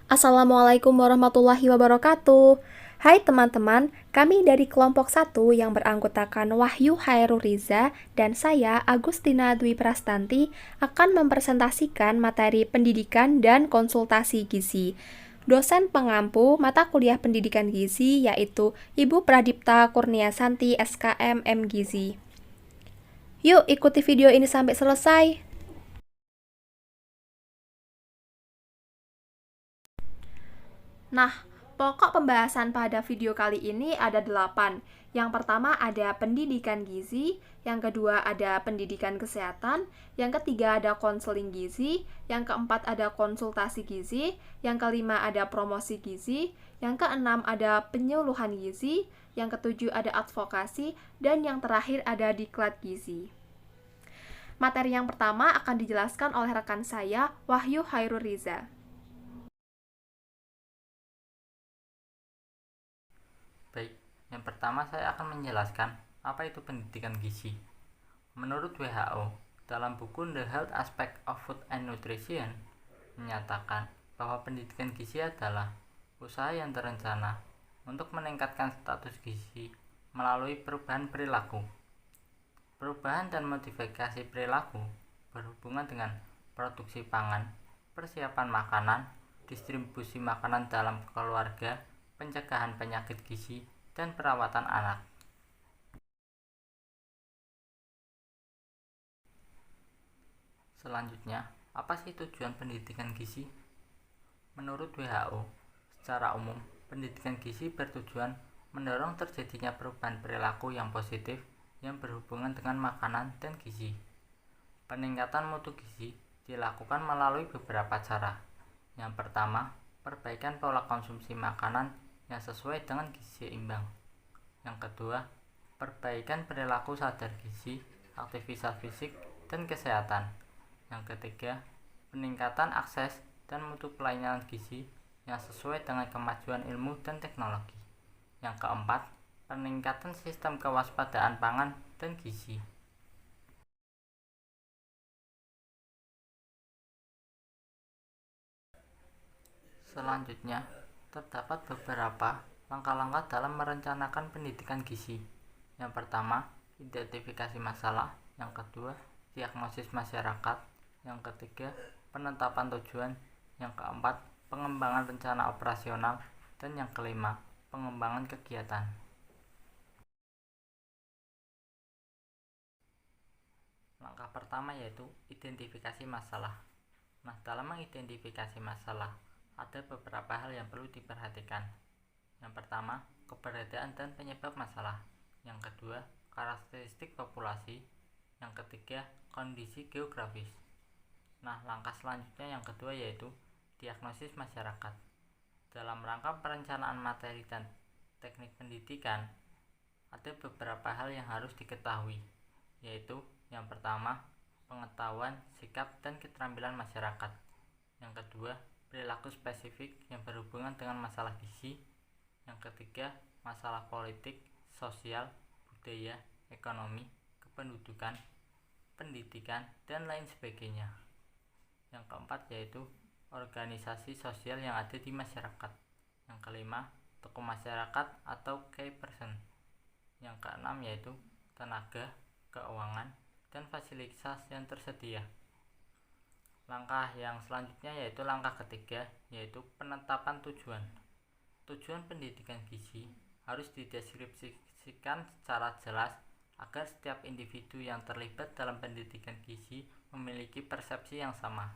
Assalamualaikum warahmatullahi wabarakatuh. Hai teman-teman, kami dari kelompok 1 yang beranggotakan Wahyu Hairul Riza dan saya Agustina Dwi Prastanti akan mempresentasikan materi pendidikan dan konsultasi gizi. Dosen pengampu mata kuliah pendidikan gizi yaitu Ibu Pradipta Kurniasanti SKM M Gizi. Yuk ikuti video ini sampai selesai. Nah, pokok pembahasan pada video kali ini ada 8. Yang pertama ada pendidikan gizi, yang kedua ada pendidikan kesehatan, yang ketiga ada konseling gizi, yang keempat ada konsultasi gizi, yang kelima ada promosi gizi, yang keenam ada penyuluhan gizi, yang ketujuh ada advokasi, dan yang terakhir ada diklat gizi. Materi yang pertama akan dijelaskan oleh rekan saya, Wahyu Hairul Riza. Baik, yang pertama saya akan menjelaskan apa itu pendidikan gizi. Menurut WHO, dalam buku The Health Aspect of Food and Nutrition, menyatakan bahwa pendidikan gizi adalah usaha yang terencana untuk meningkatkan status gizi melalui perubahan perilaku. Perubahan dan modifikasi perilaku berhubungan dengan produksi pangan, persiapan makanan, distribusi makanan dalam keluarga, pencegahan penyakit gizi, dan perawatan anak. Selanjutnya, apa sih tujuan pendidikan gizi? Menurut WHO, secara umum, pendidikan gizi bertujuan mendorong terjadinya perubahan perilaku yang positif yang berhubungan dengan makanan dan gizi. Peningkatan mutu gizi dilakukan melalui beberapa cara. Yang pertama, perbaikan pola konsumsi makanan yang sesuai dengan gizi seimbang. Yang kedua, perbaikan perilaku sadar gizi, aktivitas fisik, dan kesehatan. Yang ketiga, peningkatan akses dan mutu pelayanan gizi yang sesuai dengan kemajuan ilmu dan teknologi. Yang keempat, peningkatan sistem kewaspadaan pangan dan gizi. Selanjutnya, terdapat beberapa langkah-langkah dalam merencanakan pendidikan gizi. Yang pertama, identifikasi masalah. Yang kedua, diagnosis masyarakat. Yang ketiga, penetapan tujuan. Yang keempat, pengembangan rencana operasional. Dan yang kelima, pengembangan kegiatan. Langkah pertama yaitu identifikasi masalah. Nah, dalam mengidentifikasi masalah, ada beberapa hal yang perlu diperhatikan. Yang pertama, keberadaan dan penyebab masalah. Yang kedua, karakteristik populasi. Yang ketiga, kondisi geografis. Nah, langkah selanjutnya yang kedua yaitu diagnosis masyarakat. Dalam rangka perencanaan materi dan teknik pendidikan, ada beberapa hal yang harus diketahui, yaitu yang pertama, pengetahuan, sikap, dan keterampilan masyarakat. Yang kedua, perilaku spesifik yang berhubungan dengan masalah gizi. Yang ketiga, masalah politik, sosial, budaya, ekonomi, kependudukan, pendidikan, dan lain sebagainya. Yang keempat yaitu organisasi sosial yang ada di masyarakat. Yang kelima, tokoh masyarakat atau key person. Yang keenam yaitu tenaga, keuangan, dan fasilitas yang tersedia. Langkah yang selanjutnya yaitu langkah ketiga, yaitu penetapan tujuan. Tujuan pendidikan gizi harus dideskripsikan secara jelas agar setiap individu yang terlibat dalam pendidikan gizi memiliki persepsi yang sama.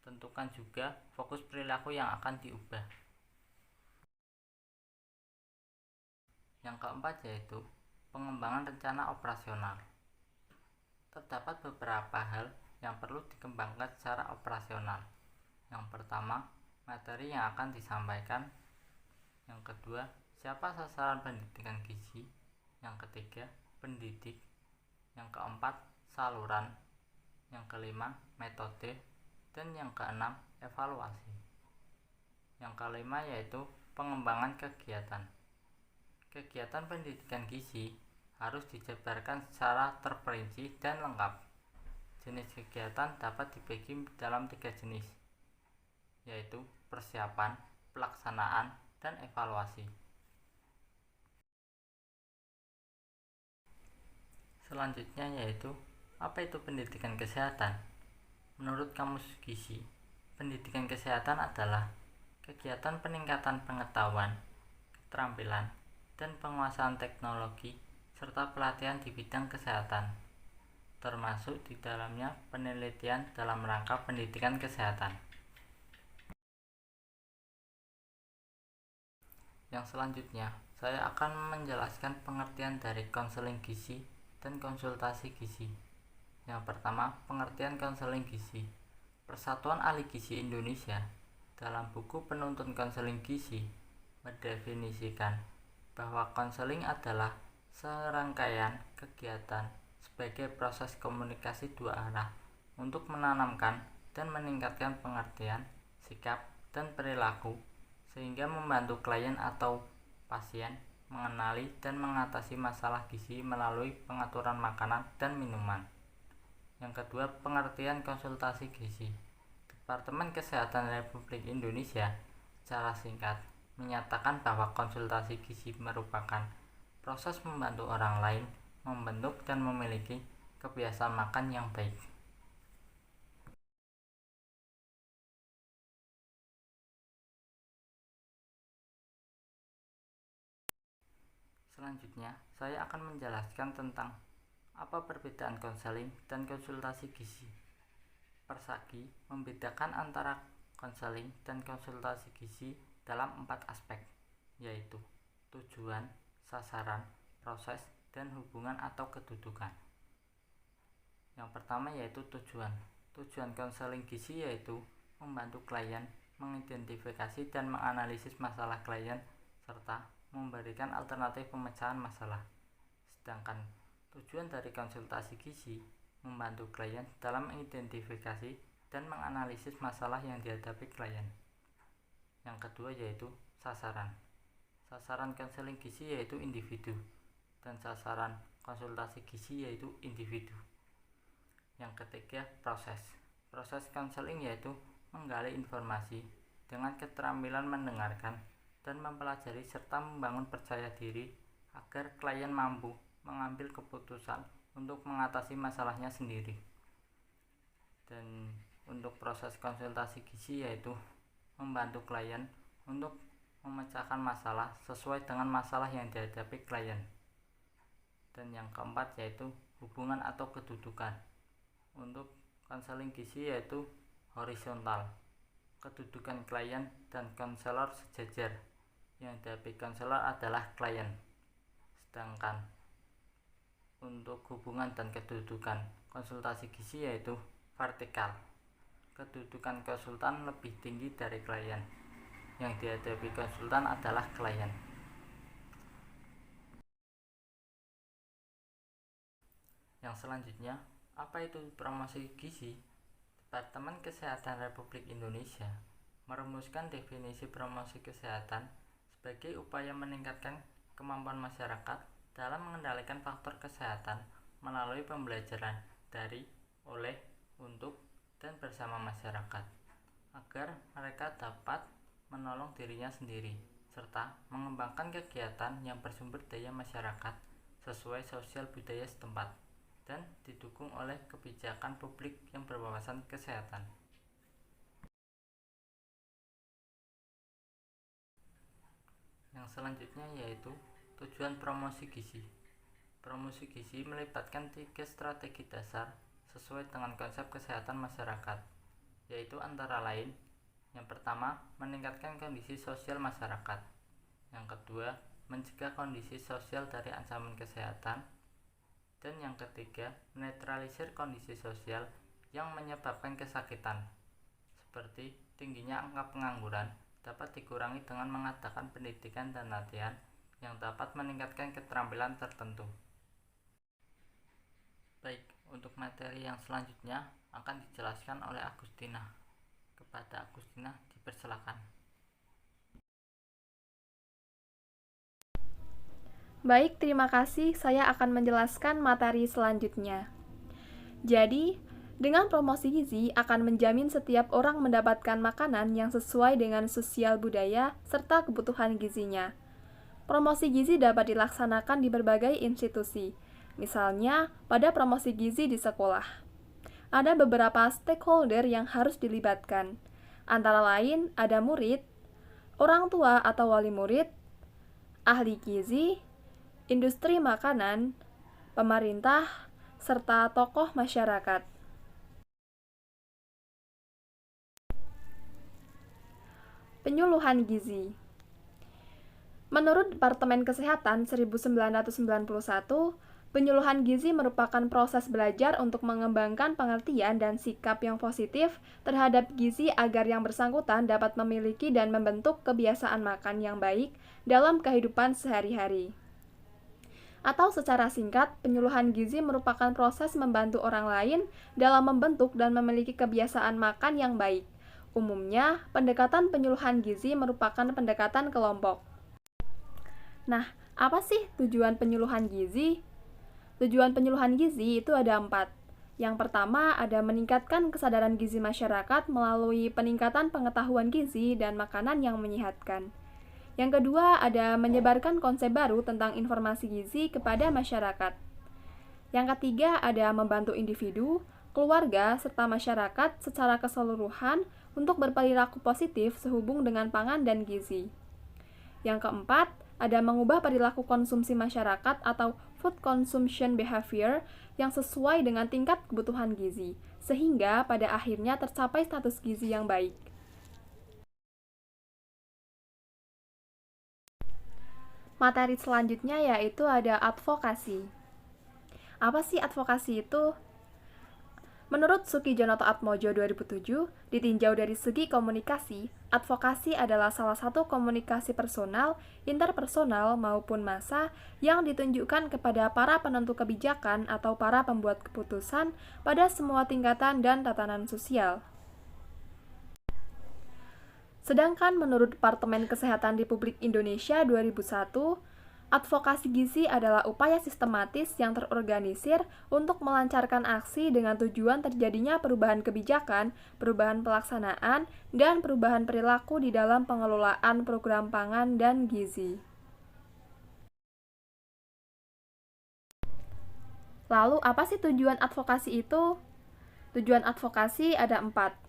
Tentukan juga fokus perilaku yang akan diubah. Yang keempat yaitu pengembangan rencana operasional. Terdapat beberapa hal yang perlu dikembangkan secara operasional. Yang pertama, materi yang akan disampaikan. Yang kedua, siapa sasaran pendidikan gizi. Yang ketiga, pendidik. Yang keempat, saluran. Yang kelima, metode. Dan yang keenam, evaluasi. Yang kelima yaitu pengembangan kegiatan. Kegiatan pendidikan gizi harus dijabarkan secara terperinci dan lengkap. Jenis kegiatan dapat dibagi dalam 3 jenis, yaitu persiapan, pelaksanaan, dan evaluasi. Selanjutnya yaitu, apa itu pendidikan kesehatan? Menurut Kamus Gizi, pendidikan kesehatan adalah kegiatan peningkatan pengetahuan, keterampilan, dan penguasaan teknologi serta pelatihan di bidang kesehatan, termasuk di dalamnya penelitian dalam rangka pendidikan kesehatan. Yang selanjutnya, saya akan menjelaskan pengertian dari konseling gizi dan konsultasi gizi. Yang pertama, pengertian konseling gizi. Persatuan Ahli Gizi Indonesia dalam buku Penuntun Konseling Gizi mendefinisikan bahwa konseling adalah serangkaian kegiatan sebagai proses komunikasi dua arah untuk menanamkan dan meningkatkan pengertian, sikap, dan perilaku sehingga membantu klien atau pasien mengenali dan mengatasi masalah gizi melalui pengaturan makanan dan minuman. Yang kedua, pengertian konsultasi gizi. Departemen Kesehatan Republik Indonesia secara singkat menyatakan bahwa konsultasi gizi merupakan proses membantu orang lain membentuk dan memiliki kebiasaan makan yang baik. Selanjutnya, saya akan menjelaskan tentang apa perbedaan konseling dan konsultasi gizi. Persagi membedakan antara konseling dan konsultasi gizi dalam 4 aspek, yaitu tujuan, sasaran, proses, dan hubungan atau kedudukan. Yang pertama yaitu tujuan. Tujuan konseling gizi yaitu membantu klien mengidentifikasi dan menganalisis masalah klien serta memberikan alternatif pemecahan masalah. Sedangkan tujuan dari konsultasi gizi membantu klien dalam mengidentifikasi dan menganalisis masalah yang dihadapi klien. Yang kedua yaitu sasaran. Sasaran konseling gizi yaitu individu dan sasaran konsultasi gizi yaitu individu. Yang ketiga, proses. Proses konseling yaitu menggali informasi dengan keterampilan mendengarkan dan mempelajari serta membangun percaya diri agar klien mampu mengambil keputusan untuk mengatasi masalahnya sendiri. Dan untuk proses konsultasi gizi yaitu membantu klien untuk memecahkan masalah sesuai dengan masalah yang dihadapi klien. Dan yang keempat yaitu hubungan atau kedudukan. Untuk konseling gizi yaitu horizontal. Kedudukan klien dan konselor sejajar. Yang dihadapi konselor adalah klien. Sedangkan untuk hubungan dan kedudukan konsultasi gizi yaitu vertikal. Kedudukan konsultan lebih tinggi dari klien. Yang dihadapi konsultan adalah klien. Yang selanjutnya, apa itu promosi gizi? Departemen Kesehatan Republik Indonesia merumuskan definisi promosi kesehatan sebagai upaya meningkatkan kemampuan masyarakat dalam mengendalikan faktor kesehatan melalui pembelajaran dari, oleh, untuk, dan bersama masyarakat agar mereka dapat menolong dirinya sendiri serta mengembangkan kegiatan yang bersumber daya masyarakat sesuai sosial budaya setempat dan didukung oleh kebijakan publik yang berwawasan kesehatan. Yang selanjutnya yaitu tujuan promosi gizi. Promosi gizi melibatkan 3 strategi dasar sesuai dengan konsep kesehatan masyarakat, yaitu antara lain: yang pertama, meningkatkan kondisi sosial masyarakat. Yang kedua, mencegah kondisi sosial dari ancaman kesehatan. Dan yang ketiga, menetralisir kondisi sosial yang menyebabkan kesakitan, seperti tingginya angka pengangguran dapat dikurangi dengan mengadakan pendidikan dan latihan yang dapat meningkatkan keterampilan tertentu. Baik, untuk materi yang selanjutnya akan dijelaskan oleh Agustina. Kepada Agustina dipersilakan. Baik, terima kasih. Saya akan menjelaskan materi selanjutnya. Jadi, Dengan promosi gizi akan menjamin setiap orang mendapatkan makanan yang sesuai dengan sosial budaya serta kebutuhan gizinya. Promosi gizi dapat dilaksanakan di berbagai institusi, misalnya pada promosi gizi di sekolah. Ada beberapa stakeholder yang harus dilibatkan, antara lain ada murid, orang tua atau wali murid, ahli gizi, industri makanan, pemerintah, serta tokoh masyarakat. Penyuluhan gizi. Menurut Departemen Kesehatan 1991, penyuluhan gizi merupakan proses belajar untuk mengembangkan pengertian dan sikap yang positif terhadap gizi agar yang bersangkutan dapat memiliki dan membentuk kebiasaan makan yang baik dalam kehidupan sehari-hari. Atau secara singkat, penyuluhan gizi merupakan proses membantu orang lain dalam membentuk dan memiliki kebiasaan makan yang baik. Umumnya, pendekatan penyuluhan gizi merupakan pendekatan kelompok. Nah, apa sih tujuan penyuluhan gizi? Tujuan penyuluhan gizi itu ada 4. Yang pertama ada meningkatkan kesadaran gizi masyarakat melalui peningkatan pengetahuan gizi dan makanan yang menyehatkan. Yang kedua ada menyebarkan konsep baru tentang informasi gizi kepada masyarakat. Yang ketiga ada membantu individu, keluarga, serta masyarakat secara keseluruhan untuk berperilaku positif sehubung dengan pangan dan gizi. Yang keempat, ada mengubah perilaku konsumsi masyarakat atau food consumption behavior yang sesuai dengan tingkat kebutuhan gizi, sehingga pada akhirnya tercapai status gizi yang baik. Materi selanjutnya yaitu ada advokasi. Apa sih advokasi itu? Menurut Sukijonoto Atmojo 2007, ditinjau dari segi komunikasi, advokasi adalah salah satu komunikasi personal, interpersonal, maupun massa yang ditunjukkan kepada para penentu kebijakan atau para pembuat keputusan pada semua tingkatan dan tatanan sosial. Sedangkan menurut Departemen Kesehatan Republik Indonesia 2001, advokasi gizi adalah upaya sistematis yang terorganisir untuk melancarkan aksi dengan tujuan terjadinya perubahan kebijakan, perubahan pelaksanaan, dan perubahan perilaku di dalam pengelolaan program pangan dan gizi. Lalu, apa sih tujuan advokasi itu? Tujuan advokasi ada 4.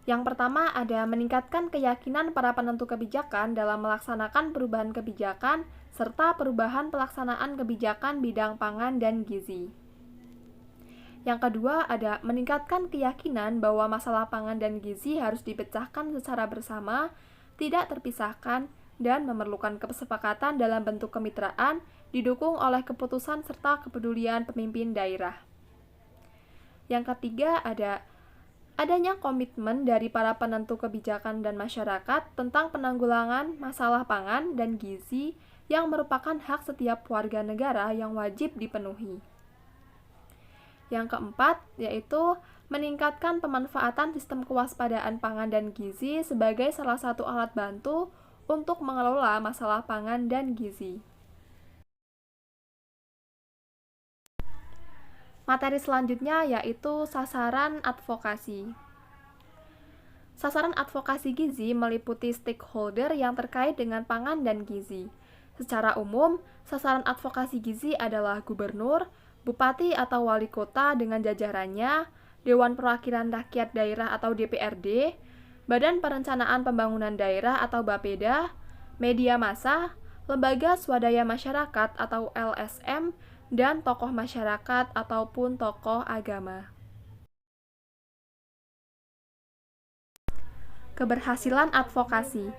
Yang pertama ada meningkatkan keyakinan para penentu kebijakan dalam melaksanakan perubahan kebijakan serta perubahan pelaksanaan kebijakan bidang pangan dan gizi. Yang kedua ada meningkatkan keyakinan bahwa masalah pangan dan gizi harus dipecahkan secara bersama, tidak terpisahkan, dan memerlukan kesepakatan dalam bentuk kemitraan, didukung oleh keputusan serta kepedulian pemimpin daerah. Yang ketiga ada adanya komitmen dari para penentu kebijakan dan masyarakat tentang penanggulangan masalah pangan dan gizi yang merupakan hak setiap warga negara yang wajib dipenuhi. Yang keempat, yaitu meningkatkan pemanfaatan sistem kewaspadaan pangan dan gizi sebagai salah satu alat bantu untuk mengelola masalah pangan dan gizi. Materi selanjutnya yaitu sasaran advokasi. Sasaran advokasi gizi meliputi stakeholder yang terkait dengan pangan dan gizi. Secara umum, sasaran advokasi gizi adalah gubernur, bupati atau wali kota dengan jajarannya, Dewan Perwakilan Rakyat Daerah atau DPRD, Badan Perencanaan Pembangunan Daerah atau Bapeda, media massa, lembaga swadaya masyarakat atau LSM, dan tokoh masyarakat ataupun tokoh agama. Keberhasilan advokasi.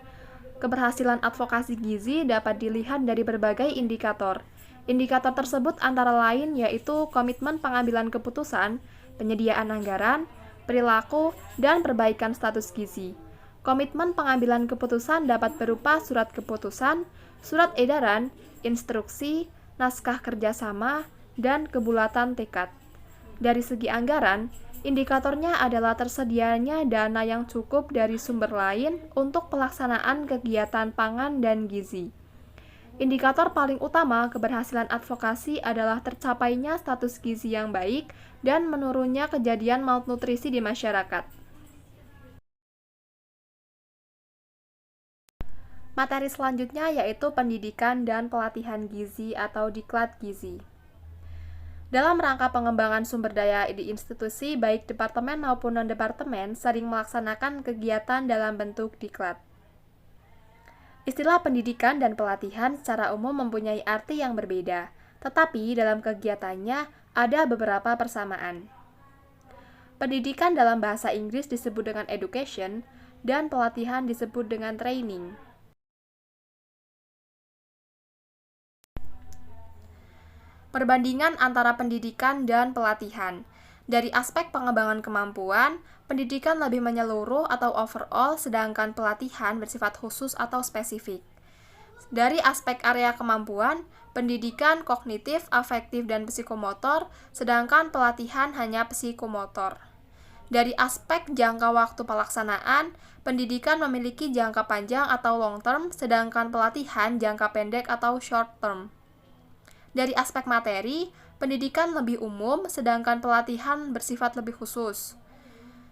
Keberhasilan advokasi gizi dapat dilihat dari berbagai indikator. Indikator tersebut antara lain yaitu komitmen pengambilan keputusan, penyediaan anggaran, perilaku, dan perbaikan status gizi. Komitmen pengambilan keputusan dapat berupa surat keputusan, surat edaran, instruksi, naskah kerjasama, dan kebulatan tekad. Dari segi anggaran, indikatornya adalah tersedianya dana yang cukup dari sumber lain untuk pelaksanaan kegiatan pangan dan gizi. Indikator paling utama keberhasilan advokasi adalah tercapainya status gizi yang baik dan menurunnya kejadian malnutrisi di masyarakat. Materi selanjutnya yaitu pendidikan dan pelatihan gizi atau diklat gizi. Dalam rangka pengembangan sumber daya di institusi, baik departemen maupun non-departemen sering melaksanakan kegiatan dalam bentuk diklat. Istilah pendidikan dan pelatihan secara umum mempunyai arti yang berbeda, tetapi dalam kegiatannya ada beberapa persamaan. Pendidikan dalam bahasa Inggris disebut dengan education, dan pelatihan disebut dengan training. Perbandingan antara pendidikan dan pelatihan. Dari aspek pengembangan kemampuan, pendidikan lebih menyeluruh atau overall, sedangkan pelatihan bersifat khusus atau spesifik. Dari aspek area kemampuan, pendidikan kognitif, afektif, dan psikomotor, sedangkan pelatihan hanya psikomotor. Dari aspek jangka waktu pelaksanaan, pendidikan memiliki jangka panjang atau long term, sedangkan pelatihan jangka pendek atau short term. Dari aspek materi, pendidikan lebih umum, sedangkan pelatihan bersifat lebih khusus.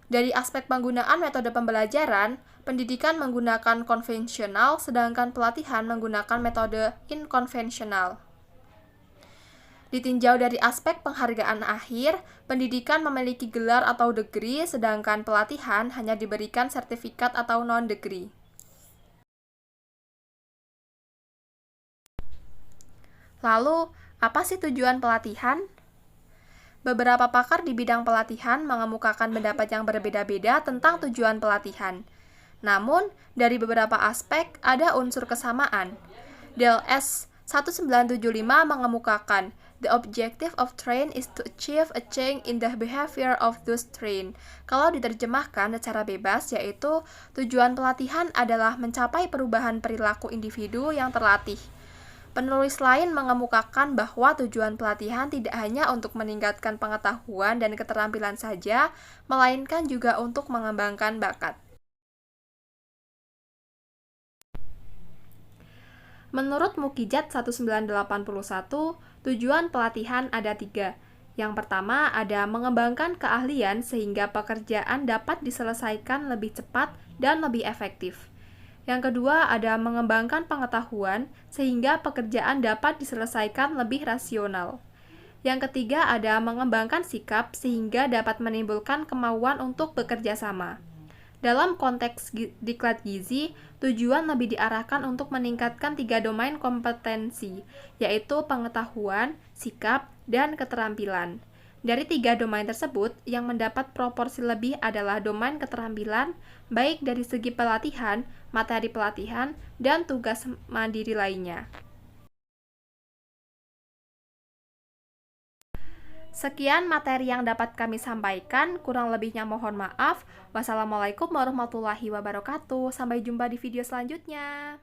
Dari aspek penggunaan metode pembelajaran, pendidikan menggunakan konvensional, sedangkan pelatihan menggunakan metode inkonvensional. Ditinjau dari aspek penghargaan akhir, pendidikan memiliki gelar atau degree, sedangkan pelatihan hanya diberikan sertifikat atau non-degree. Lalu, apa sih tujuan pelatihan? Beberapa pakar di bidang pelatihan mengemukakan pendapat yang berbeda-beda tentang tujuan pelatihan. Namun, dari beberapa aspek ada unsur kesamaan. DLS 1975 mengemukakan, the objective of train is to achieve a change in the behavior of those trained. Kalau diterjemahkan secara bebas, yaitu tujuan pelatihan adalah mencapai perubahan perilaku individu yang terlatih. Penulis lain mengemukakan bahwa tujuan pelatihan tidak hanya untuk meningkatkan pengetahuan dan keterampilan saja, melainkan juga untuk mengembangkan bakat. Menurut Mukijat 1981, tujuan pelatihan ada 3. Yang pertama ada mengembangkan keahlian sehingga pekerjaan dapat diselesaikan lebih cepat dan lebih efektif. Yang kedua ada mengembangkan pengetahuan sehingga pekerjaan dapat diselesaikan lebih rasional. Yang ketiga ada mengembangkan sikap sehingga dapat menimbulkan kemauan untuk bekerja sama. Dalam konteks diklat gizi, tujuan lebih diarahkan untuk meningkatkan 3 domain kompetensi, yaitu pengetahuan, sikap, dan keterampilan. Dari 3 domain tersebut, yang mendapat proporsi lebih adalah domain keterampilan, baik dari segi pelatihan, materi pelatihan, dan tugas mandiri lainnya. Sekian materi yang dapat kami sampaikan, kurang lebihnya mohon maaf. Wassalamualaikum warahmatullahi wabarakatuh. Sampai jumpa di video selanjutnya.